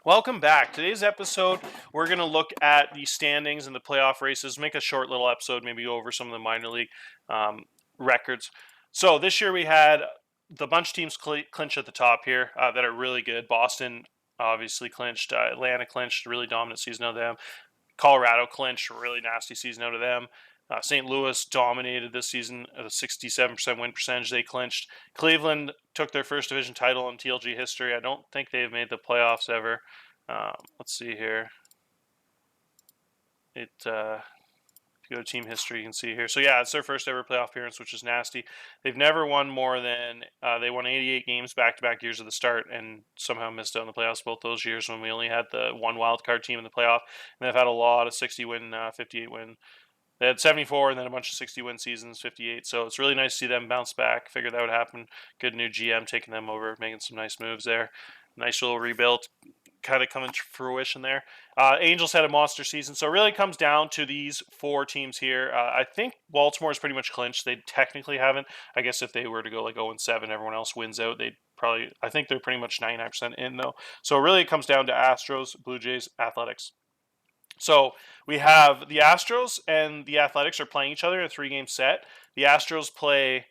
Welcome back. Today's episode, we're going to look at the standings and the playoff races, make a short little episode, maybe go over some of the minor league um, records. So this year we had the bunch of teams clinch at the top here that are really good. Boston obviously clinched. Atlanta clinched, really dominant season out of them. Colorado clinched, really nasty season out of them. St. Louis dominated this season at a 67% win percentage. They clinched. Cleveland took their first division title in TLG history. I don't think they've made the playoffs ever. Let's see here. If you go to team history, you can see here. So yeah, it's their first ever playoff appearance, which is nasty. They've never won more than they won 88 games back-to-back years at the start, and somehow missed out on the playoffs both those years when we only had the one wild card team in the playoff. And they've had a lot of 60-win, 58-win. They had 74 and then a bunch of 60-win seasons, 58. So it's really nice to see them bounce back. Figured that would happen. Good new GM taking them over, making some nice moves there. Nice little rebuild kind of coming to fruition there. Angels had a monster season, so it really comes down to these four teams here. I think Baltimore's pretty much clinched. They technically haven't. I guess if they were to go like 0-7, everyone else wins out. They'd probably. I think they're pretty much 99% in though. So really, it comes down to Astros, Blue Jays, Athletics. So we have the Astros and the Athletics are playing each other in a 3-game set. The Astros play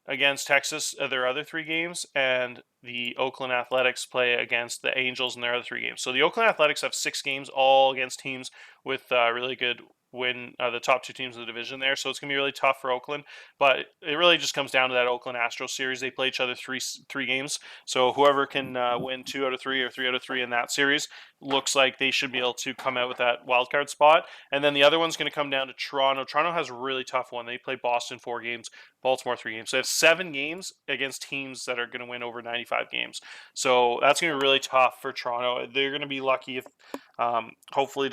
against Texas their other 3 games, and the Oakland Athletics play against the Angels in their other 3 games. So the Oakland Athletics have 6 games all against teams with really good win, the top 2 teams in the division there. So it's going to be really tough for Oakland, but it really just comes down to that Oakland Astros series. They play each other three games. So whoever can win 2 out of 3 or 3 out of 3 in that series looks like they should be able to come out with that wild card spot. And then the other one's going to come down to Toronto. Toronto has a really tough one. They play Boston 4 games, Baltimore 3 games. So they have 7 games against teams that are going to win over 95 games. So that's going to be really tough for Toronto. They're going to be lucky if, hopefully,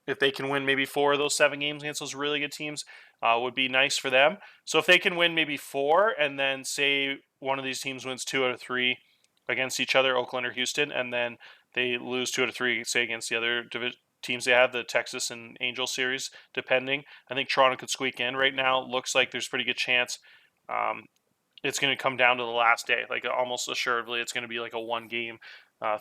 if they can win maybe 4 of those 7 games against those really good teams, would be nice for them. So if they can win maybe 4, and then say one of these teams wins 2 out of 3 against each other, Oakland or Houston, and then they lose 2 out of 3, say against the other teams they have, the Texas and Angel series, depending. I think Toronto could squeak in. Right now, looks like there's a pretty good chance it's going to come down to the last day. Like almost assuredly, it's going to be like a 1-game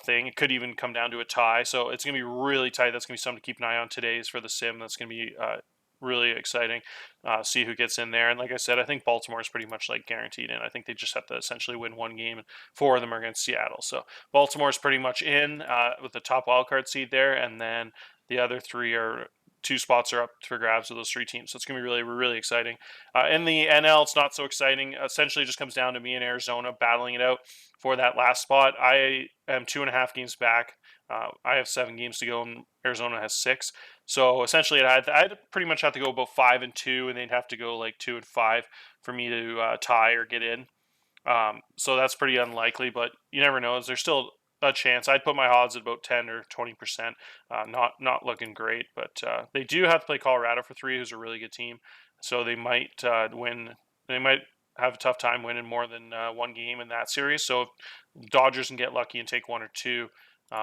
thing. It could even come down to a tie. So it's going to be really tight. That's going to be something to keep an eye on today's for the sim. That's going to be really exciting. See who gets in there. And like I said, I think Baltimore is pretty much like guaranteed in. I think they just have to essentially win 1 game, and 4 of them are against Seattle. So Baltimore is pretty much in with the top wildcard seed there, and then the other 3 are 2 spots are up for grabs with those 3 teams. So it's going to be really, really exciting. In the NL, it's not so exciting. Essentially, it just comes down to me and Arizona battling it out for that last spot. I am 2.5 games back. I have 7 games to go, and Arizona has 6. So essentially, I'd pretty much have to go about 5-2, and they'd have to go like 2-5 for me to tie or get in. So that's pretty unlikely, but you never know. There's still a chance. I'd put my odds at about 10 or 20%. Not looking great, but they do have to play Colorado for 3, who's a really good team. So they might win. They might have a tough time winning more than 1 game in that series. So if Dodgers can get lucky and take 1 or 2,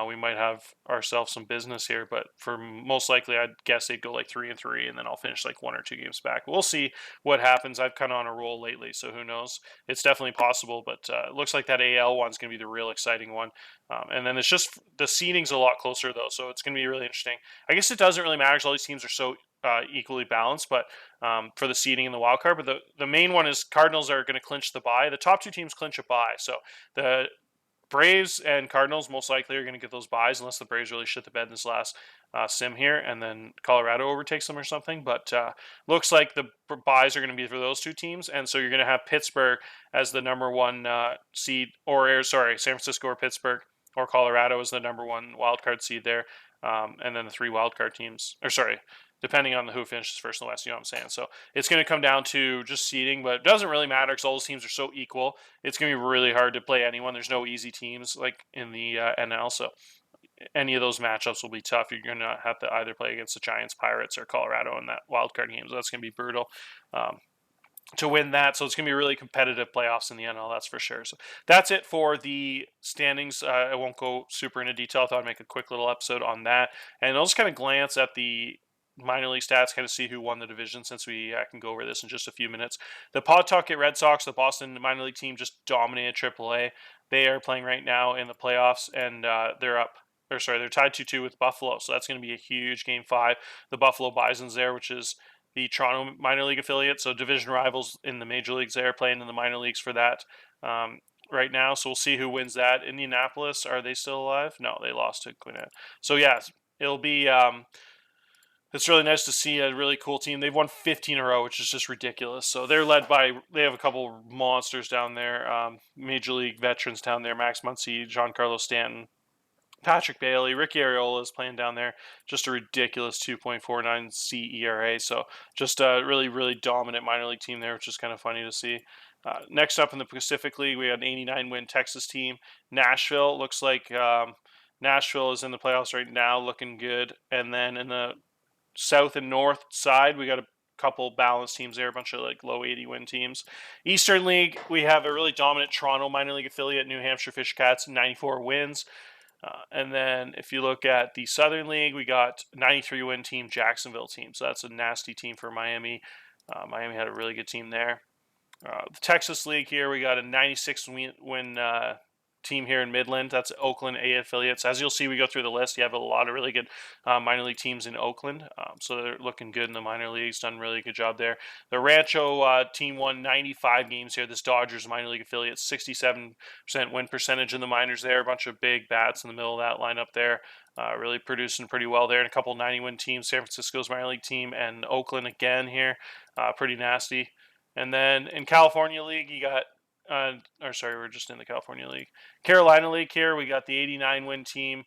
we might have ourselves some business here. But for most likely, I'd guess they'd go like 3-3, and then I'll finish like 1 or 2 games back. We'll see what happens. I've kind of on a roll lately, so who knows? It's definitely possible, but it looks like that AL one's going to be the real exciting one. And then it's just the seeding's a lot closer though, so it's going to be really interesting. I guess it doesn't really matter because all these teams are so equally balanced, but for the seeding and the wild card. But the main one is Cardinals are going to clinch the bye. The top 2 teams clinch a bye, so the Braves and Cardinals most likely are going to get those buys unless the Braves really shit the bed in this last sim here, and then Colorado overtakes them or something. But looks like the buys are going to be for those 2 teams, and so you're going to have Pittsburgh as the number 1 seed, or San Francisco or Pittsburgh or Colorado as the number 1 wildcard seed there, and then the 3 wildcard teams, depending on who finishes first and last, you know what I'm saying? So it's going to come down to just seeding, but it doesn't really matter because all those teams are so equal. It's going to be really hard to play anyone. There's no easy teams like in the NL, so any of those matchups will be tough. You're going to have to either play against the Giants, Pirates, or Colorado in that wildcard game, so that's going to be brutal. To win that, so it's going to be really competitive playoffs in the NL, that's for sure. So that's it for the standings. I won't go super into detail. I thought I'd make a quick little episode on that, and I'll just kind of glance at the minor league stats, kind of see who won the division, since we can go over this in just a few minutes. The Pawtucket Red Sox, the Boston minor league team, just dominated AAA. They are playing right now in the playoffs, and they're up they're tied 2-2 with Buffalo. So that's going to be a huge Game 5. The Buffalo Bisons there, which is the Toronto minor league affiliate. So division rivals in the major leagues there, playing in the minor leagues for that right now. So we'll see who wins that. Indianapolis, are they still alive? No, they lost to Gwinnett. So yeah, it'll be it's really nice to see a really cool team. They've won 15 in a row, which is just ridiculous. So they have a couple monsters down there, major league veterans down there, Max Muncy, Giancarlo Stanton, Patrick Bailey, Ricky Arriola is playing down there. Just a ridiculous 2.49 CERA. So just a really, really dominant minor league team there, which is kind of funny to see. Next up in the Pacific League, we had an 89-win Texas team. Nashville looks like Nashville is in the playoffs right now, looking good. And then in the South and North side, we got a couple balanced teams there, a bunch of like low 80-win teams. Eastern League, we have a really dominant Toronto minor league affiliate, New Hampshire Fish Cats, 94 wins. And then if you look at the Southern League, we got 93-win team, Jacksonville team. So that's a nasty team for Miami. Miami had a really good team there. The Texas League here, we got a 96-win team here in Midland. That's Oakland A affiliates. As you'll see, we go through the list. You have a lot of really good minor league teams in Oakland. So they're looking good in the minor leagues. Done a really good job there. The Rancho team won 95 games here. This Dodgers minor league affiliate, 67% win percentage in the minors there. A bunch of big bats in the middle of that lineup there. Really producing pretty well there. And a couple 90-win teams, San Francisco's minor league team and Oakland again here. Pretty nasty. And then in California League, you got we're just in the California League. Carolina League here, we got the 89-win team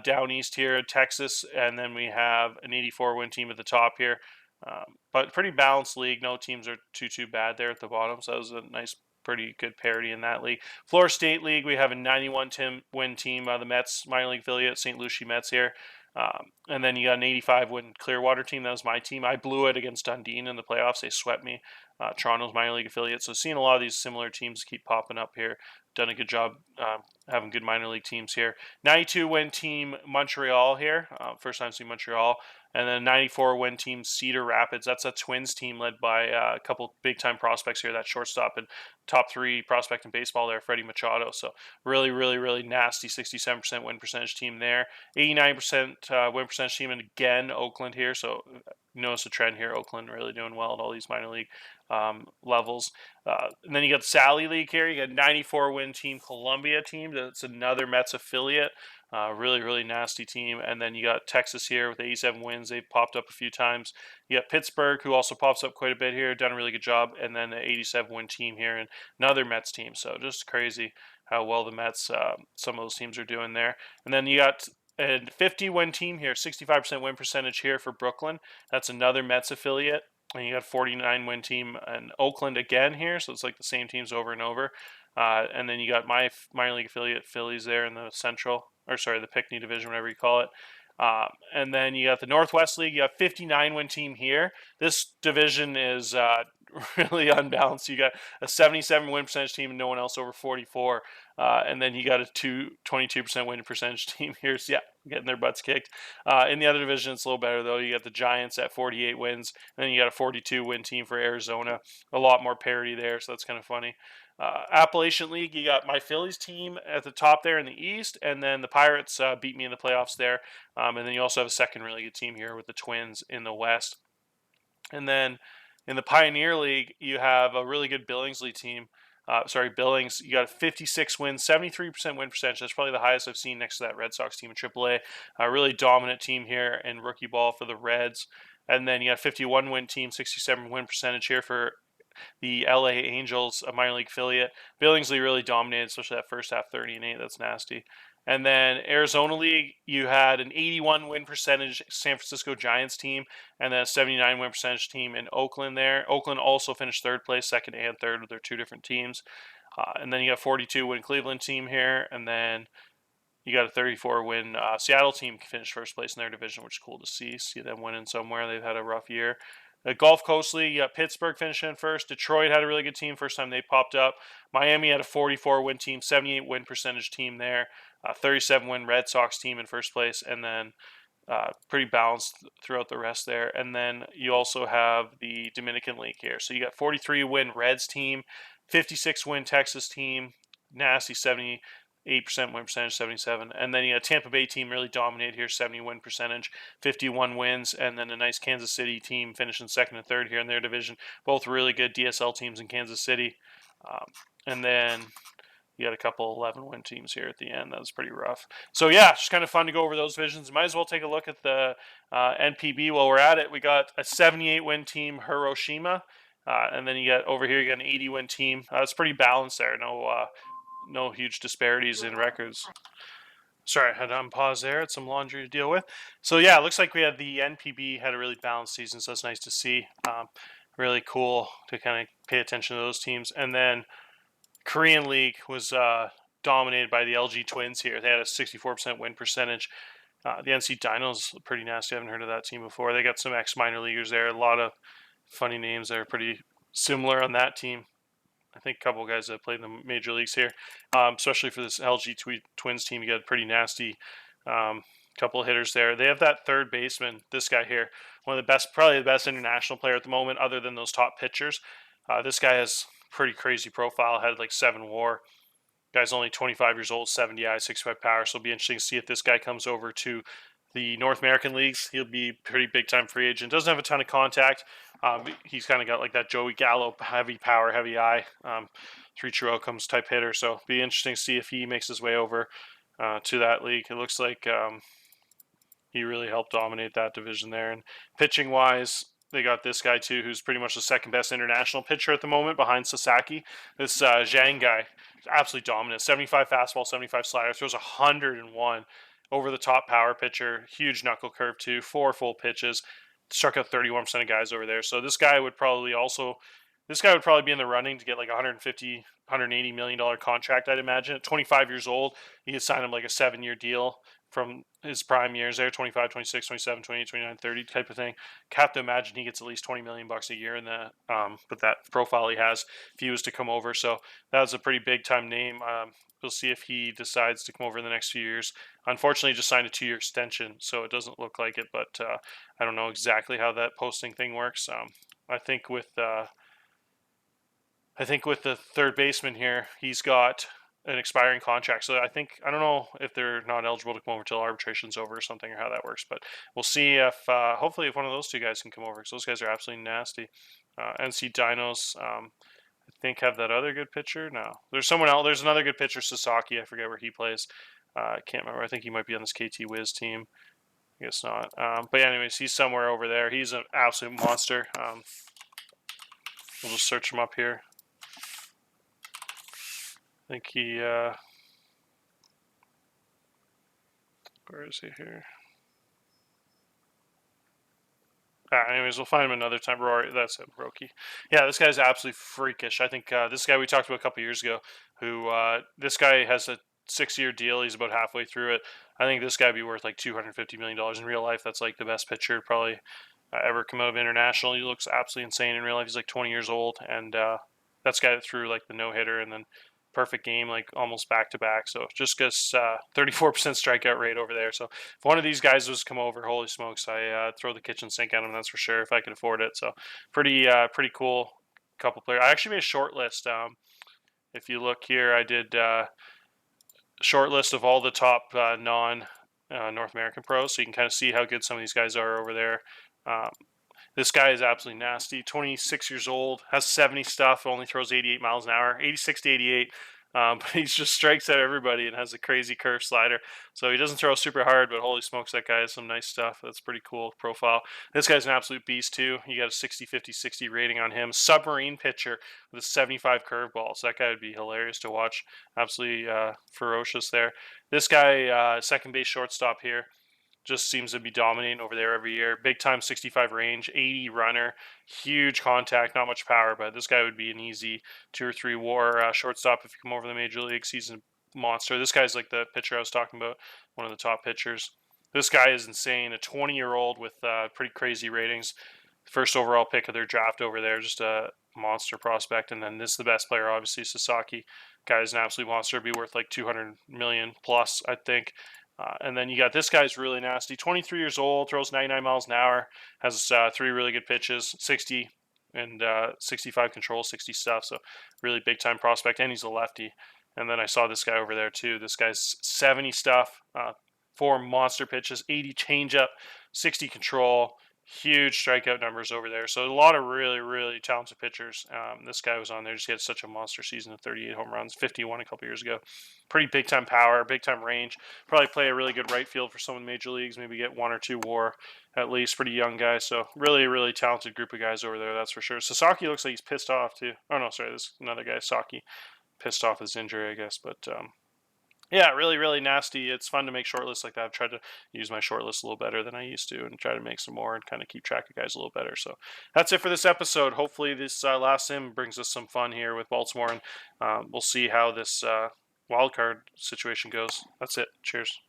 down east here, Texas, and then we have an 84-win team at the top here. But pretty balanced league. No teams are too bad there at the bottom, so that was a nice, pretty good parity in that league. Florida State League, we have a 91-win team, the Mets minor league affiliate, St. Lucie Mets here. And then you got an 85-win Clearwater team. That was my team. I blew it against Dundee in the playoffs. They swept me. Toronto's minor league affiliate. So seeing a lot of these similar teams keep popping up here. Done a good job having good minor league teams here. 92-win team Montreal here. First time seeing Montreal. And then 94-win team Cedar Rapids. That's a Twins team led by a couple big-time prospects here. That shortstop and top 3 prospect in baseball there, Freddie Machado. So really, really, really nasty 67% win percentage team there. 89% win percentage team, and again, Oakland here. So notice a trend here. Oakland really doing well at all these minor league levels. And then you got the Sally League here. You got 94-win team Columbia team. That's another Mets affiliate. Really, really nasty team. And then you got Texas here with 87 wins. They've popped up a few times. You got Pittsburgh, who also pops up quite a bit here. Done a really good job. And then the 87-win team here and another Mets team. So just crazy how well the Mets, some of those teams are doing there. And then you got a 50-win team here, 65% win percentage here for Brooklyn. That's another Mets affiliate. And you got a 49-win team in Oakland again here. So it's like the same teams over and over. And then you got my minor league affiliate Phillies there in the the Pinckney division, whatever you call it. And then you got the Northwest League. You got 59-win team here. This division is really unbalanced. You got a 77 win percentage team and no one else over 44. And then you got a 22% win percentage team here. So yeah, getting their butts kicked. In the other division, it's a little better though. You got the Giants at 48 wins. And then you got a 42-win team for Arizona. A lot more parity there, so that's kind of funny. Appalachian League, you got my Phillies team at the top there in the East, and then the Pirates beat me in the playoffs there. And then you also have a second really good team here with the Twins in the West. And then in the Pioneer League, you have a really good Billingsley team. Billings, you got a 56 wins, 73% win percentage. That's probably the highest I've seen next to that Red Sox team in AAA. A really dominant team here in rookie ball for the Reds. And then you got a 51 win team, 67 win percentage here for the LA Angels, a minor league affiliate. Billingsley really dominated, especially that first half, 30-8. That's nasty. And then Arizona League, you had an 81 win percentage San Francisco Giants team, and then a 79 win percentage team in Oakland there. Oakland also finished third place, second and third with their 2 different teams. And then you got a 42 win Cleveland team here, and then you got a 34 win Seattle team finished first place in their division, which is cool to see them winning somewhere. They've had a rough year. The Gulf Coast League, you got Pittsburgh finishing in first. Detroit had a really good team first time they popped up. Miami had a 44-win team, 78 win percentage team there. 37-win Red Sox team in first place, and then pretty balanced throughout the rest there. And then you also have the Dominican League here. So you got 43-win Reds team, 56-win Texas team, nasty 70 8% win percentage, 77. And then you got Tampa Bay team really dominated here, 70 win percentage, 51 wins, and then a nice Kansas City team finishing second and third here in their division. Both really good DSL teams in Kansas City. And then you got a couple 11-win teams here at the end. That was pretty rough. So yeah, just kind of fun to go over those divisions. Might as well take a look at the NPB while we're at it. We got a 78-win team, Hiroshima. And then you got over here, you got an 80-win team. It's pretty balanced there. No huge disparities in records. Sorry, I had to unpause there. Had some laundry to deal with. So yeah, it looks like we had the NPB had a really balanced season, so that's nice to see. Really cool to kind of pay attention to those teams. And then Korean League was dominated by the LG Twins here. They had a 64% win percentage. The NC Dinos, pretty nasty. I haven't heard of that team before. They got some ex-minor leaguers there. A lot of funny names that are pretty similar on that team. I think a couple of guys that played in the major leagues here, especially for this LG Twins team. You got a pretty nasty couple of hitters there. They have that third baseman, this guy here, one of the best, probably the best international player at the moment, other than those top pitchers. This guy has pretty crazy profile. Had like 7 WAR. Guy's only 25 years old, 70 I, 65 power. So it'll be interesting to see if this guy comes over to the North American leagues. He'll be pretty big time free agent. Doesn't have a ton of contact. He's kind of got like that Joey Gallo, heavy power, heavy eye, 3 true outcomes type hitter. So it'll be interesting to see if he makes his way over to that league. It looks like he really helped dominate that division there. And pitching wise, they got this guy too, who's pretty much the second best international pitcher at the moment behind Sasaki. This Zhang guy, absolutely dominant. 75 fastball, 75 slider, throws 101. Over the top power pitcher, huge knuckle curve too, 4 full pitches, struck out 31% of guys over there. So this guy would probably be in the running to get like $150, $180 million contract, I'd imagine. At 25 years old, you could sign him like a 7-year deal from his prime years there, 25, 26, 27, 28, 29, 30 type of thing. Have to imagine he gets at least $20 million a year in that, but that profile he has if he was to come over. So that was a pretty big time name. We'll see if he decides to come over in the next few years. Unfortunately, he just signed a 2-year extension, so it doesn't look like it, but I don't know exactly how that posting thing works. I think with the third baseman here, he's got an expiring contract. So I don't know if they're not eligible to come over till arbitration's over or something, or how that works. But we'll see if, hopefully, if one of those 2 guys can come over, because those guys are absolutely nasty. NC Dinos, I think, have that other good pitcher. No, there's someone else. There's another good pitcher, Sasaki. I forget where he plays. I can't remember. I think he might be on this KT Wiz team. I guess not. But anyways, he's somewhere over there. He's an absolute monster. We'll just search him up here. I think he, where is he here? Anyways, we'll find him another time. Rory, that's him, Roki. Yeah, this guy's absolutely freakish. I think this guy we talked about a couple years ago, who, this guy has a 6-year deal. He's about halfway through it. I think this guy would be worth like $250 million in real life. That's like the best pitcher probably ever come out of international. He looks absolutely insane in real life. He's like 20 years old, and that's the guy that threw like the no-hitter and then perfect game, like almost back-to-back. So just gets 34% strikeout rate over there. So if one of these guys was to come over, holy smokes, I throw the kitchen sink at him, that's for sure, if I could afford it. So pretty cool couple players. I actually made a short list. If you look here, I did short list of all the top non-North American pros, so you can kind of see how good some of these guys are over there. This guy is absolutely nasty. 26 years old, has 70 stuff, only throws 88 miles an hour, 86 to 88. But he just strikes at everybody and has a crazy curve slider. So he doesn't throw super hard, but holy smokes, that guy has some nice stuff. That's pretty cool profile. This guy's an absolute beast too. You got a 60, 50, 60 rating on him. Submarine pitcher with a 75 curveball. So that guy would be hilarious to watch. Absolutely ferocious there. This guy, second base shortstop here, just seems to be dominating over there every year. Big time 65 range, 80 runner, huge contact, not much power, but this guy would be an easy 2 or 3 WAR shortstop if you come over to the major leagues. He's a monster. This guy's like the pitcher I was talking about, one of the top pitchers. This guy is insane. A 20-year-old with pretty crazy ratings. First overall pick of their draft over there, just a monster prospect. And then this is the best player, obviously, Sasaki. Guy is an absolute monster. Be worth like 200 million plus, I think. And then you got this guy's really nasty. 23 years old, throws 99 miles an hour, has 3 really good pitches, 60 and 65 control, 60 stuff. So really big time prospect, and he's a lefty. And then I saw this guy over there too. This guy's 70 stuff, 4 monster pitches, 80 changeup, 60 control, huge strikeout numbers over there. So a lot of really, really talented pitchers. This guy was on there. Just had such a monster season of 38 home runs, 51 a couple years ago. Pretty big time power, big time range. Probably play a really good right field for some of the major leagues. Maybe get 1 or 2 WAR at least. Pretty young guy. So really, really talented group of guys over there. That's for sure. Sasaki looks like he's pissed off too. Oh no, sorry, this another guy, Saki, pissed off his injury, I guess. But yeah, really, really nasty. It's fun to make short lists like that. I've tried to use my short list a little better than I used to and try to make some more and kind of keep track of guys a little better. So that's it for this episode. Hopefully this last sim brings us some fun here with Baltimore, and we'll see how this wild card situation goes. That's it. Cheers.